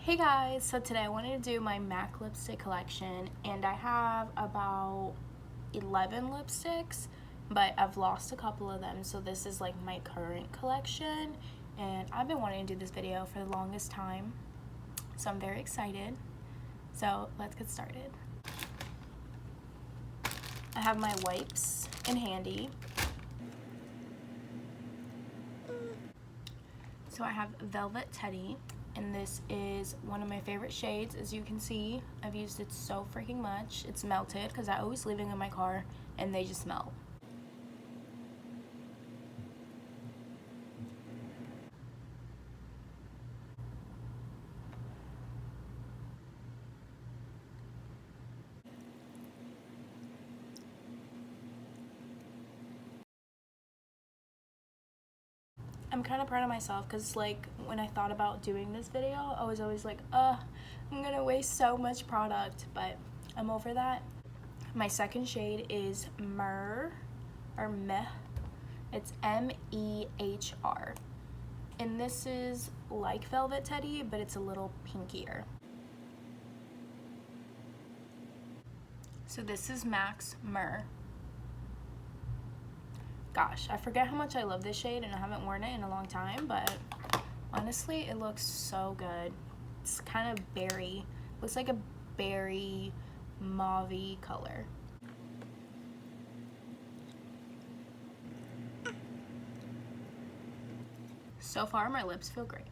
Hey guys, so today I wanted to do my MAC lipstick collection, and I have about 11 lipsticks, but I've lost a couple of them, so this is like my current collection, and I've been wanting to do this video for the longest time, so I'm very excited. So let's get started. I have my wipes in handy. So I have Velvet Teddy, and this is one of my favorite shades. As you can see, I've used it so freaking much. It's melted because I always leave it in my car and they just melt. I'm kind of proud of myself because like when I thought about doing this video, I was always like, I'm gonna waste so much product, but I'm over that. My second shade is Mehr, or Mehr. It's M-E-H-R. And this is like Velvet Teddy, but it's a little pinkier. So this is MAC's Mehr. Gosh, I forget how much I love this shade and I haven't worn it in a long time, but honestly, it looks so good. It's kind of berry. Looks like a berry mauve-y color. So far, my lips feel great.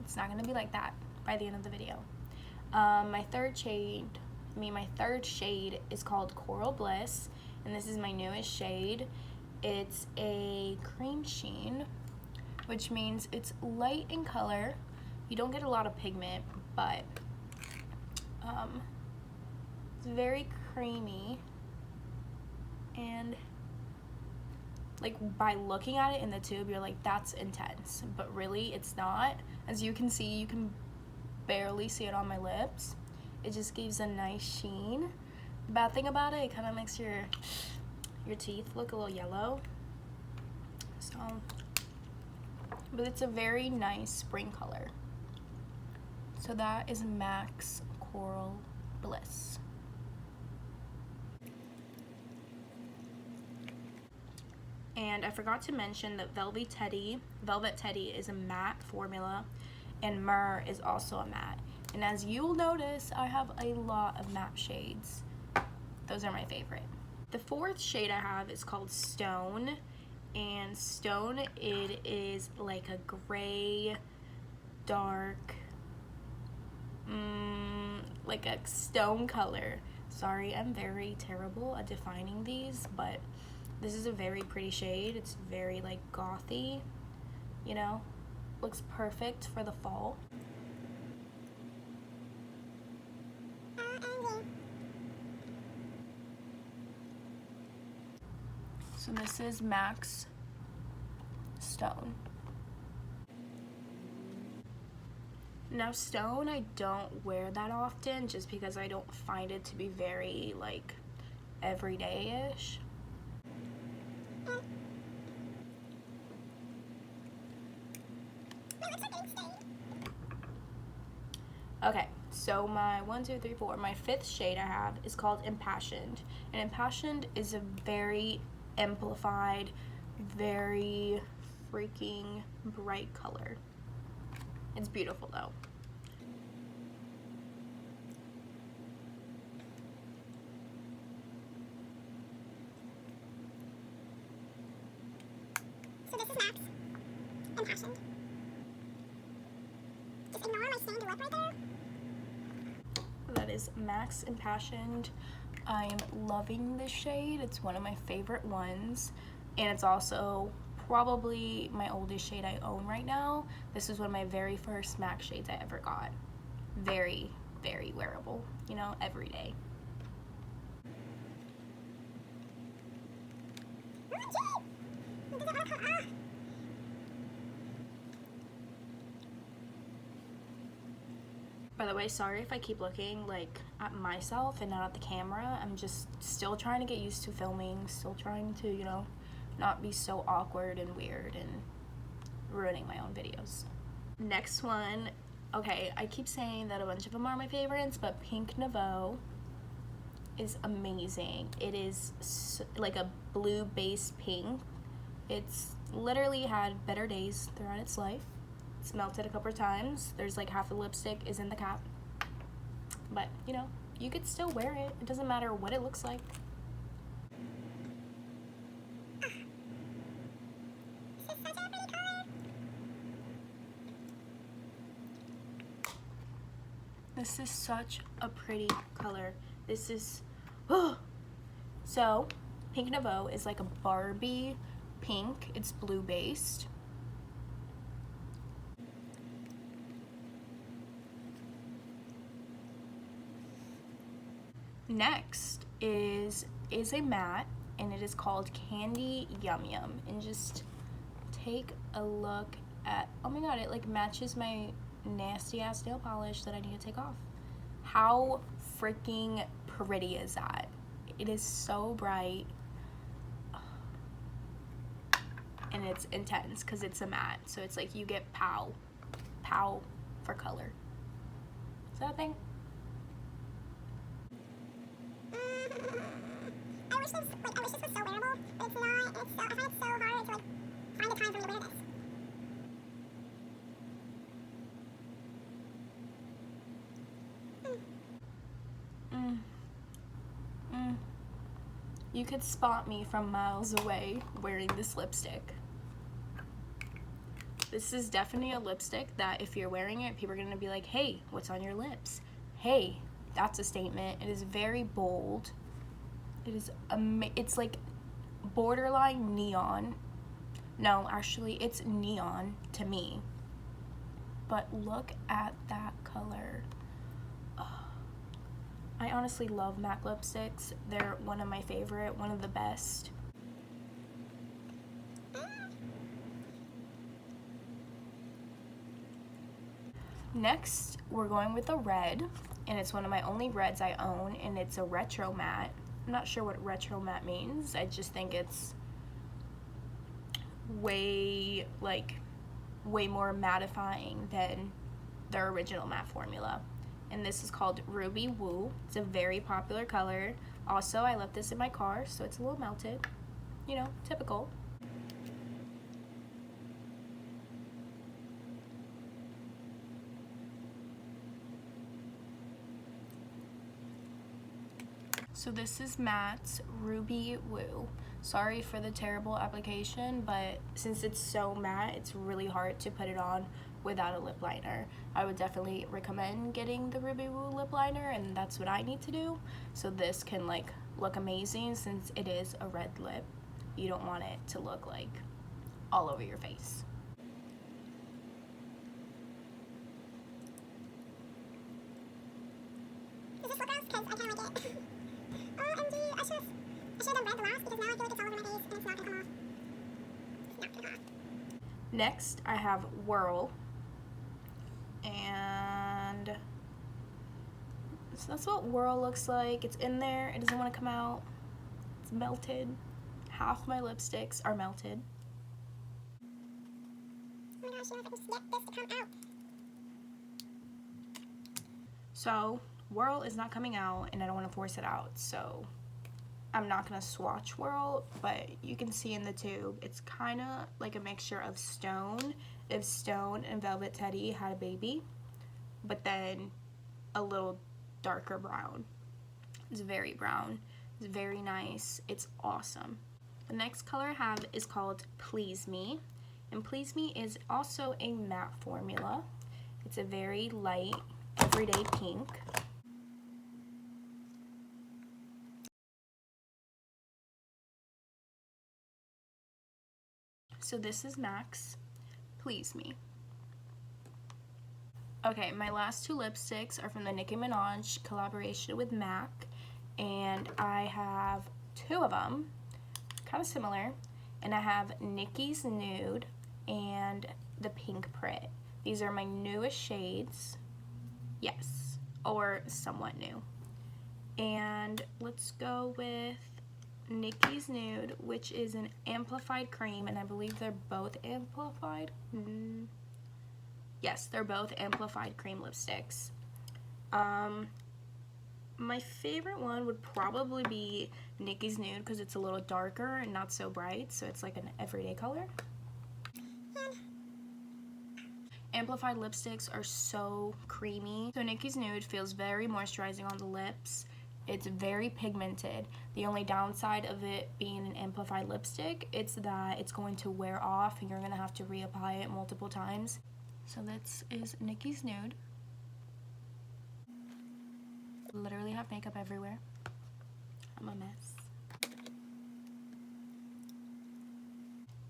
It's not gonna be like that by the end of the video. My third shade is called Coral Bliss, and this is my newest shade. It's a cream sheen, which means it's light in color. You don't get a lot of pigment, but it's very creamy, and like by looking at it in the tube, you're like, that's intense, but really it's not. As you can see, you can barely see it on my lips. It just gives a nice sheen. Bad thing about it, it kind of makes your teeth look a little yellow. So, but it's a very nice spring color. So that is MAC's Coral Bliss. And I forgot to mention that Velvet Teddy is a matte formula, and Mehr is also a matte. And as you'll notice, I have a lot of matte shades. Those are my favorite. The fourth shade I have is called Stone, and Stone, it is like a gray, dark, like a stone color. Sorry, I'm very terrible at defining these, but this is a very pretty shade. It's very like gothy, you know, looks perfect for the fall. So this is MAC's Stone. Now Stone I don't wear that often just because I don't find it to be very like everyday-ish. Okay, so my my fifth shade I have is called Impassioned. And Impassioned is a very amplified, very freaking bright color. It's beautiful though. So this is MAC's Impassioned. Just ignore my stained lip right there. That is MAC's Impassioned. I am loving this shade. It's one of my favorite ones, and it's also probably my oldest shade I own right now. This is one of my very first MAC shades I ever got. Very, very wearable, you know, every day. By the way, sorry if I keep looking like at myself and not at the camera. I'm just still trying to get used to filming, still trying to, you know, not be so awkward and weird and ruining my own videos. Next one Okay, I keep saying that a bunch of them are my favorites, but Pink Neovaou is amazing. It is like a blue base pink. It's literally had better days throughout its life. It's melted a couple times. There's like half the lipstick is in the cap. But, you know, you could still wear it. It doesn't matter what it looks like. This is such a pretty color. This is, oh. So, Pink Neovaou is like a Barbie pink. It's blue based. Next is a matte, and it is called Candy Yum Yum. And just take a look at, oh my god, it like matches my nasty ass nail polish that I need to take off. How freaking pretty is that? It is so bright. And it's intense because it's a matte. So it's like you get pow for color. Is that a thing? I wish this was so wearable, but it's not. I find it so hard to like find the time for me to wear this. You could spot me from miles away wearing this lipstick. This is definitely a lipstick that if you're wearing it, people are gonna be like, hey, what's on your lips? Hey, that's a statement. It is very bold. It is it's like borderline neon. No, actually, it's neon to me. But look at that color. Oh. I honestly love MAC lipsticks. They're one of my favorite, one of the best. Next, we're going with a red, and it's one of my only reds I own, and it's a retro matte. I'm not sure what retro matte means. I just think it's way more mattifying than the original matte formula. And this is called Ruby Woo. It's a very popular color. Also, I left this in my car, so it's a little melted. You know, typical. So this is Matte's Ruby Woo. Sorry for the terrible application, but since it's so matte, it's really hard to put it on without a lip liner. I would definitely recommend getting the Ruby Woo lip liner, and that's what I need to do. So this can like look amazing since it is a red lip. You don't want it to look like all over your face. Does this look gross? Because I kind of like it. OMG, I should have done red the last because now I feel like it's all over my face and it's not gonna come off. It's not gonna come off. Next, I have Whirl, and so that's what Whirl looks like. It's in there. It doesn't want to come out. It's melted. Half my lipsticks are melted. Oh my gosh, you know, if I can just get this to come out. So Whirl is not coming out, and I don't want to force it out, so I'm not gonna swatch Whirl, but you can see in the tube it's kind of like a mixture of Stone, if Stone and Velvet Teddy had a baby, but then a little darker brown. It's very brown. It's very nice. It's awesome. The next color I have is called Please Me, and Please Me is also a matte formula. It's a very light, everyday pink. So this is Max, Please Me. Okay, my last two lipsticks are from the Nicki Minaj collaboration with MAC, and I have two of them, kind of similar, and I have Nicki's Nude and the Pinkprint. These are my newest shades, yes, or somewhat new. And let's go with Nicki's Nude, which is an amplified cream, and I believe they're both amplified. Yes, they're both amplified cream lipsticks. My favorite one would probably be Nicki's Nude because it's a little darker and not so bright, so it's like an everyday color. Amplified lipsticks are so creamy. So Nicki's Nude feels very moisturizing on the lips. It's very pigmented. The only downside of it being an amplified lipstick, it's that it's going to wear off and you're going to have to reapply it multiple times. So this is Nicki's Nude. Literally have makeup everywhere. I'm a mess.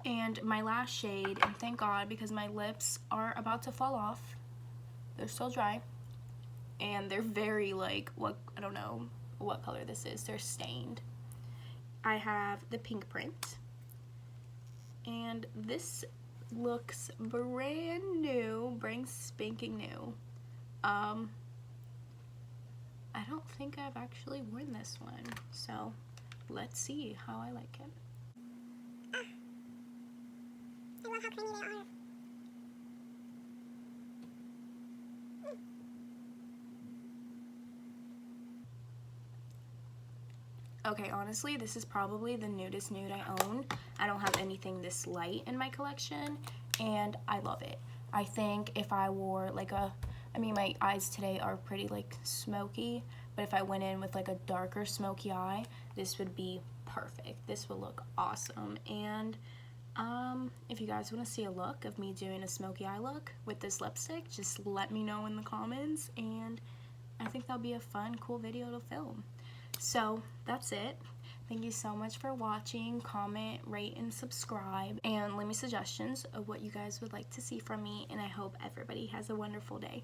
And my last shade, and thank God because my lips are about to fall off. They're still dry. And they're very like, I don't know what color this is. They're stained. I have the Pinkprint. And this looks brand new, brand spanking new. I don't think I've actually worn this one, so let's see how I like it. I love how creamy they are. Okay, honestly, this is probably the nudest nude I own. I don't have anything this light in my collection, and I love it. I think if I wore like my eyes today are pretty like smoky, but if I went in with like a darker smoky eye, this would be perfect. This would look awesome. And if you guys want to see a look of me doing a smoky eye look with this lipstick, just let me know in the comments, and I think that'll be a fun, cool video to film. So that's it. Thank you so much for watching. Comment, rate, and subscribe, and leave me suggestions of what you guys would like to see from me, and I hope everybody has a wonderful day.